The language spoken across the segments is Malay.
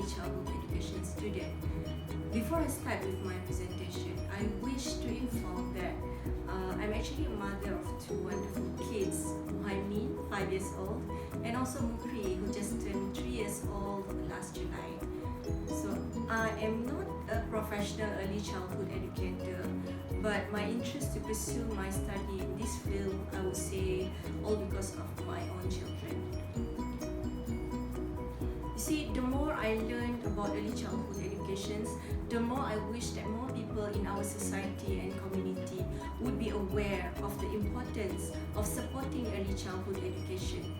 early childhood education student. Before I start with my presentation, I wish to inform that I'm actually a mother of two wonderful kids, Muhaimin, 5 years old, and also Mukri, who just turned 3 years old last July. So I am not a professional early childhood educator, but my interest to pursue my study in this field, I would say, all because of my own children. You see, the more I learn about early childhood educations, the more I wish that more people in our society and community would be aware of the importance of supporting early childhood education.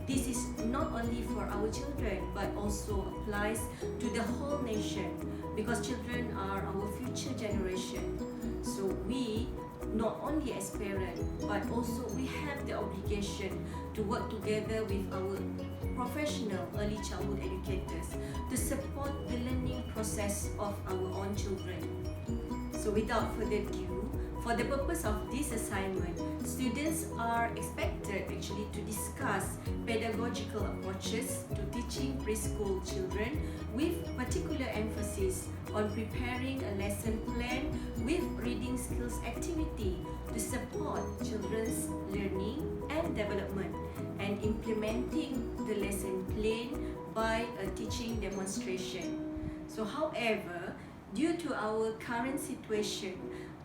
This is not only for our children but also applies to the whole nation, because children are our future generation. So we, not only as parents, but also we have the obligation to work together with our professional early childhood educators to support the learning process of our own children. So without further ado, for the purpose of this assignment, students are expected actually to discuss pedagogical approaches to teaching preschool children with particular emphasis on preparing a lesson plan with reading skills activity to support children's learning and development, and implementing the lesson plan by a teaching demonstration. So however, due to our current situation,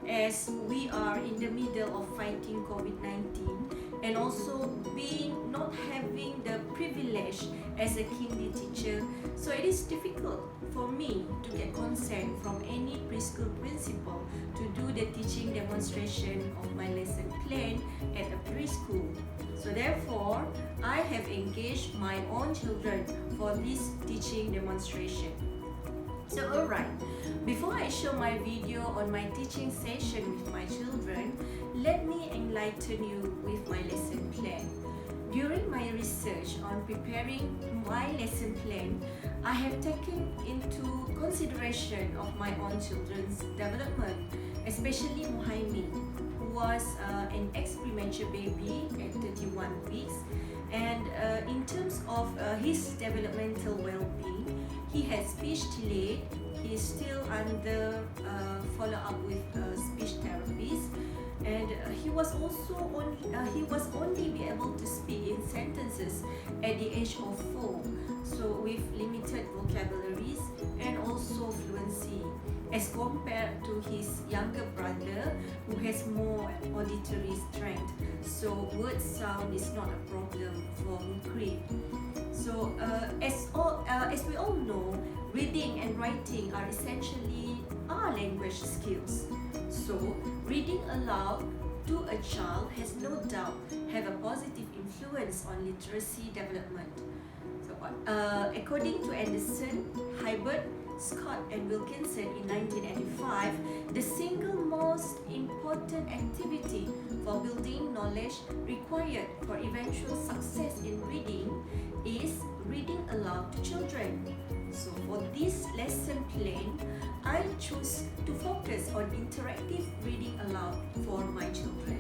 as we are in the middle of fighting COVID-19 and also being not having the privilege as a kindy teacher, so it is difficult for me to get consent from any preschool principal to do the teaching demonstration of my lesson plan at a preschool. So therefore, I have engaged my own children for this teaching demonstration. So alright, before I show my video on my teaching session with my children, let me enlighten you with my lesson plan. During my research on preparing my lesson plan, I have taken into consideration of my own children's development, especially Muhaimin, who was an ex-premature baby at 31 weeks. And in terms of his developmental well-being, he had speech delay. He is still under follow-up with speech therapies, and he was only be able to speak in sentences at the age of 4, so with limited vocabularies and also fluency, as compared to his younger brother who has more auditory strength. So word sound is not a problem for Mukri. So as we all know, reading and writing are essentially our language skills. So reading aloud to a child has no doubt have a positive influence on literacy development. So according to Anderson, Hibbert, Scott and Wilkinson in 1985, the single most important activity for building knowledge required for eventual success in reading is reading aloud to children. So for this lesson plan, I choose to focus on interactive reading aloud for my children.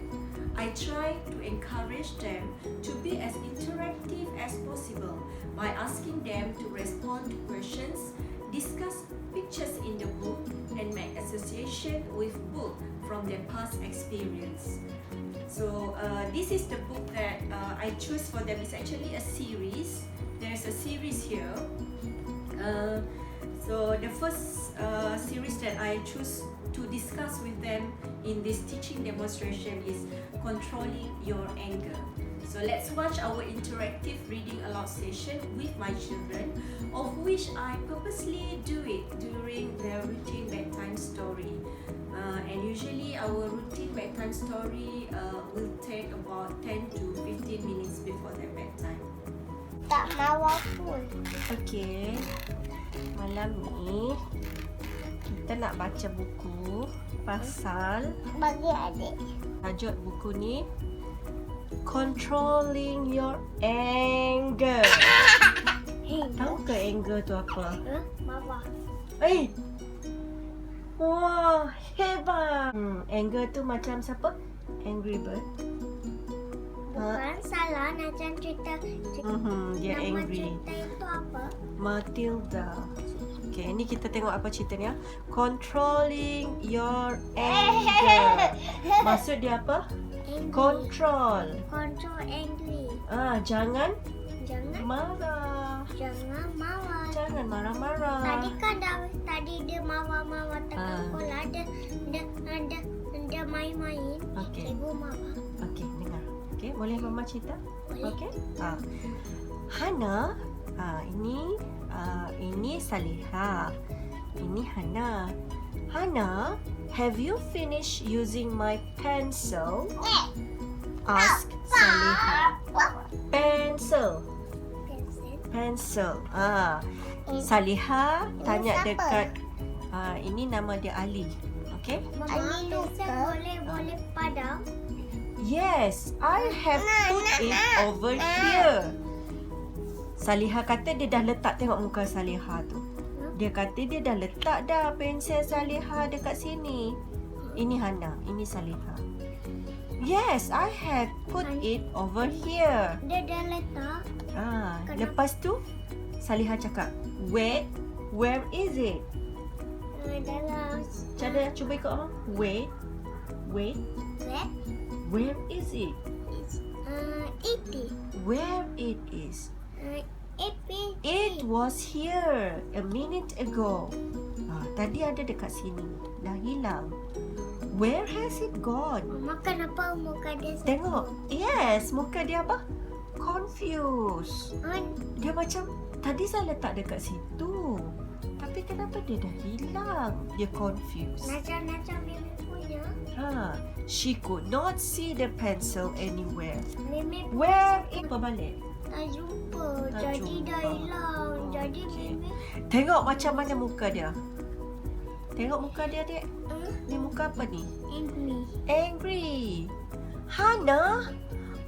I try to encourage them to be as interactive as possible by asking them to respond to questions, discuss pictures in the book, and make association with book from their past experience. So this is the book that I choose for them. It's actually a series. There's a series here. So the first series that I choose to discuss with them in this teaching demonstration is Controlling Your Anger. So let's watch our interactive reading aloud session with my children, of which I purposely do it during their routine bedtime story. And usually our routine bedtime story will take about 10 to 15 minutes before their bedtime. Tak mahu pun. Okey, malam ni kita nak baca buku pasal Bagi adik. tajuk buku ni Controlling Your Anger. Tahu ke anger tu apa? Marah. Wah, hebat. Anger tu macam siapa? Angry Bird. Bukan salah macam cerita. Dia Nama angry. cerita itu apa? Matilda. Okay, ni kita tengok apa cerita ni ya. Controlling your anger. Maksud dia apa? Angry. Control. Control angry. Jangan Jangan marah. marah. Jangan marah-marah. Tadi dia marah-marah tekan sekolah. Ada main-main. Okey. Cikgu marah. Okey, dengar. Okey, boleh mama cerita? Boleh. Okey. Hana, ini Saliha. Ini Hana. Hana, have you finished using my pencil? Ask Saliha. Pencil. Pencil. Saliha tanya siapa? dekat ini nama dia Ali. Okey? Mama, pencil boleh padam. Yes, I have put it over here. Saliha kata dia dah letak, tengok muka Saliha tu. Dia kata dia dah letak dah pensel Saliha dekat sini. Ini Hana, ini Saliha. Yes, I have put it over here. Dia dah letak. Lepas tu Saliha cakap, wait, where is it? Dalam Cara cuba ikut apa? Wait, where is it? EP. Where it is? EP. It was here a minute ago. Tadi ada dekat sini. Dah hilang. Where has it gone? Mama, kenapa muka dia Tengok. Yes, muka dia apa? Confused. Dia macam tadi saya letak dekat situ. Tapi kenapa dia dah hilang? Dia confused. Macam Mimi punya. She could not see the pencil anywhere. Mimi Where it? Balik. tak jumpa. Tak Jadi dah jumpa. hilang. Jadi Okey. Mimi Tengok macam mana muka dia. Tengok muka dia, Dek. Ni muka apa ni? angry. Angry. Hana,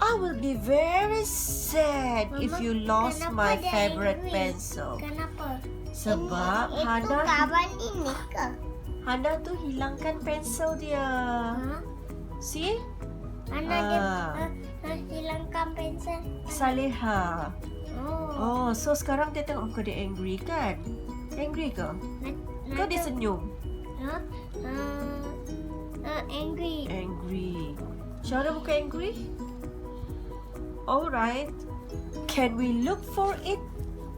I will be very sad Mama, if you lost kenapa my dia favorite angry? pencil. Kenapa? Sebab Itu kawan ini ke? Hana tu hilangkan pensel dia. See? Mana dia hilangkan pensel? Saliha. Oh. So sekarang dia tengok muka dia angry kan? Angry ke? Kau dia senyum? Angry. Angry. Cara muka angry? Alright. Can we look for it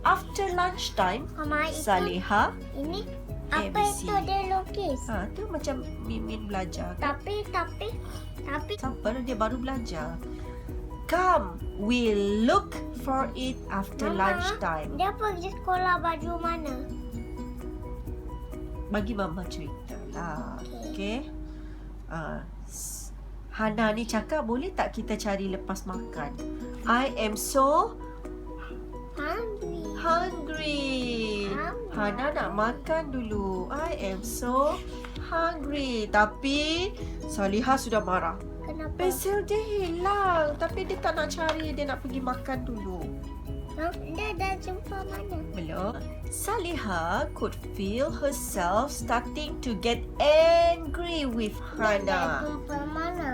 after lunchtime? Mama, itu Saliha. ini apa ABC. itu dia lukis? Tu macam Mimin belajar kan? Tapi Siapa dia baru belajar. Come, we'll look for it after Mama, lunchtime. dia pergi sekolah baju mana? Bagi mama cerita lah. Okay. Hana ni cakap, boleh tak kita cari lepas makan? I am so Hungry. hungry. Hana nak makan dulu. I am so hungry. Tapi Saliha sudah marah. Kenapa? Pensel dia hilang. Tapi dia tak nak cari. Dia nak pergi makan dulu. Dia dah jumpa mana? Belum. Saliha could feel herself starting to get angry with Dia dah Hana. jumpa mana?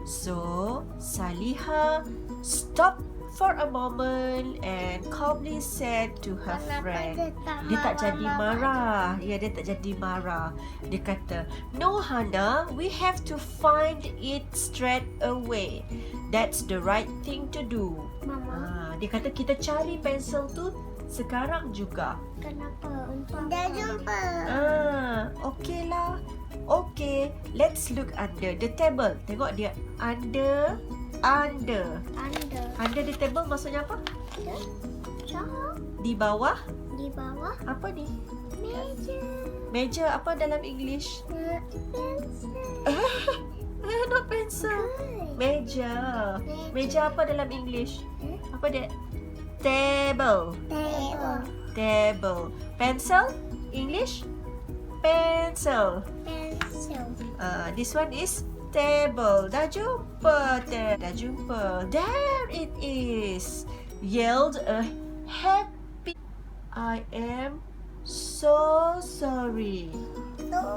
So Saliha stopped for a moment and calmly said to her Kenapa friend. dia tak Dia tak jadi marah. Ya, dia tak jadi marah. Dia kata, no Hana, we have to find it straight away. That's the right thing to do. Mama, Dia kata kita cari pensel tu sekarang juga. kenapa? Untuk dah jumpa. Okay lah. Okay, let's look under the table. Tengok dia under. Anda. Under the table maksudnya apa? Cok. Di bawah. Di bawah Apa ni? meja. Meja apa dalam English? Pensel. Not pencil. Meja. Meja apa dalam English? Apa dia? Table. Table. Table. Pencil? English? Pencil. Pencil. This one is table. Dah jumpa. Dah jumpa. There it is. Yelled a happy. I am so sorry.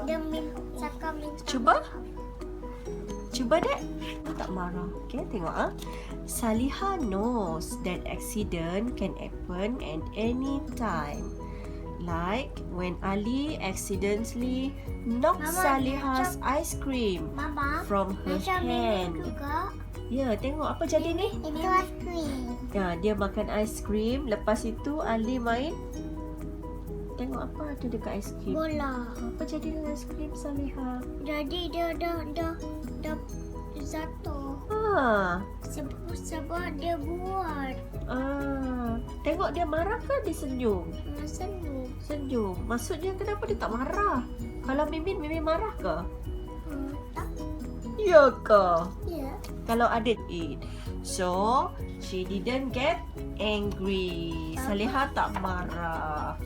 Dia cakap minta. Cuba. Cuba dek. Dia tak marah. Okay, tengok Saliha knows that accident can happen at any time. Like when Ali accidentally knocked Mama, Saliha's ice cream Mama, from her macam ini hand. juga. Ya, tengok apa jadi ni. Itu ice cream. Ya, dia makan ice cream. Lepas itu Ali main. Tengok apa ada dekat ice cream. Bola. Apa jadi dengan ice cream Saliha? Jadi dia dah jatuh. Sebab dia buat. Tengok dia marah ke dia senyum? Senyum. Senyum. Maksudnya kenapa dia tak marah? Kalau Mimin marah ke? Tak. Ya ke? Ya. Kalau ada it. So, she didn't get angry. Saliha tak marah.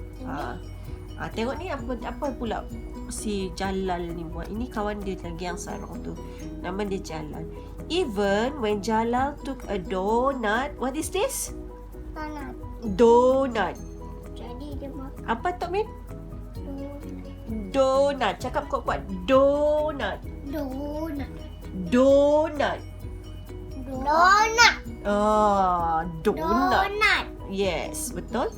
Tengok ni apa pula si Jalal ni buat. Ini kawan dia lagi yang sarong tu. Nama dia Jalal. Even when Jalal took a donut, what is this? Tanah. Donut. Jadi dia makan Apa tu Min? donut. Donut. Cakap kuat-kuat. Donut. Donut. Donut. Donut. Donut. Donut. Yes, betul.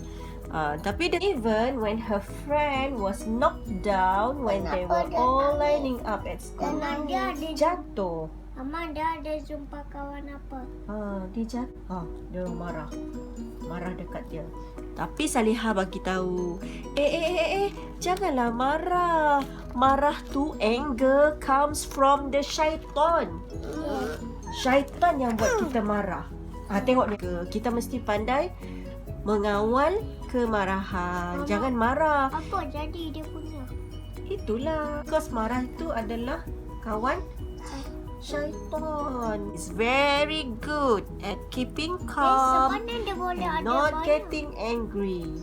Tapi even when her friend was knocked down when they were all lining up at school, Dan dia ada jatuh. Mama dia ada jumpa kawan apa? Dia jatuh. Dia marah. Marah dekat dia. Tapi Saliha bagi tahu, janganlah marah. Marah tu anger comes from the syaitan. Syaitan yang buat kita marah. Tengok ni, kita mesti pandai mengawal kemarahan. Jangan marah. Apa jadi dia punya? Itulah. Because marah itu adalah kawan syaitan. It's very good at keeping calm Sebenarnya dia boleh and ada not banyak. getting angry.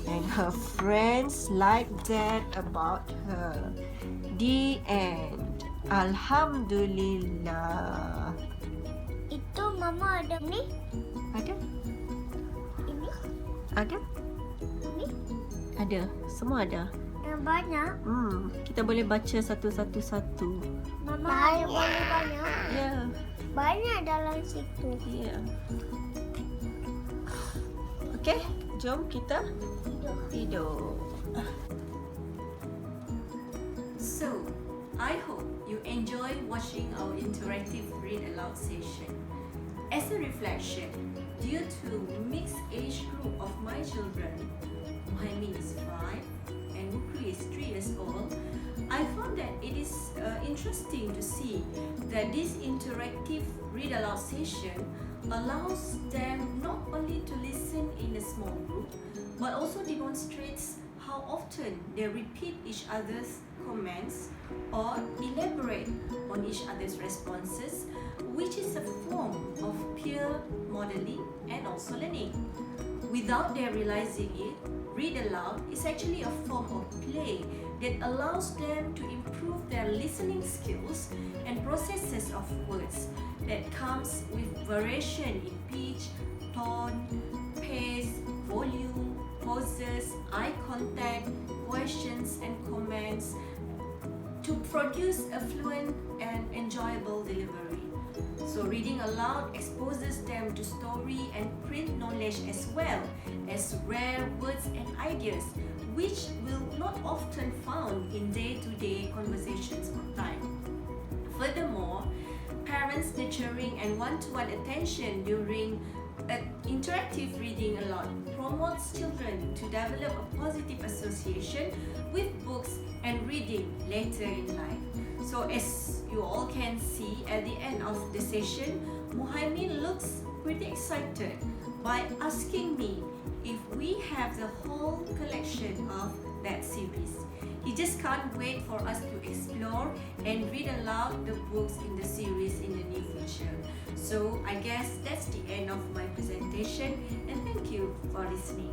And her friends like that about her. The end. Alhamdulillah. Itu mama ada ni? Ada? Ini? Ada? Ni? Ada. Semua ada. Yang banyak? Kita boleh baca satu-satu. Mama ada boleh banyak? Ya. Banyak dalam situ. Ya. Okey, jom kita tidur. So, I hope you enjoy watching our interactive read aloud session. As a reflection, due to mixed age group of my children, Muhammad is 5 and Mukri is 3 years old, I found that it is interesting to see that this interactive read aloud session allows them not only to listen in a small group, but also demonstrates how often they repeat each other's comments or elaborate on each other's responses, which is a form of peer modeling and also learning. Without their realizing it, read aloud is actually a form of play that allows them to improve their listening skills and processes of words that comes with variation in pitch, tone, pace, volume, pauses, eye contact, questions and comments to produce a fluent and enjoyable delivery. So reading aloud exposes them to story and print knowledge as well as rare words and ideas which will not often found in day-to-day conversations or time. Furthermore, parents nurturing and one-to-one attention during interactive reading aloud promotes children to develop a positive association with books and reading later in life. So as you all can see at the end of the session, Muhaimin looks pretty excited by asking me if we have the whole collection of that series. He just can't wait for us to explore and read aloud the books in the series in the near future. So I guess that's the end of my presentation and thank you for listening.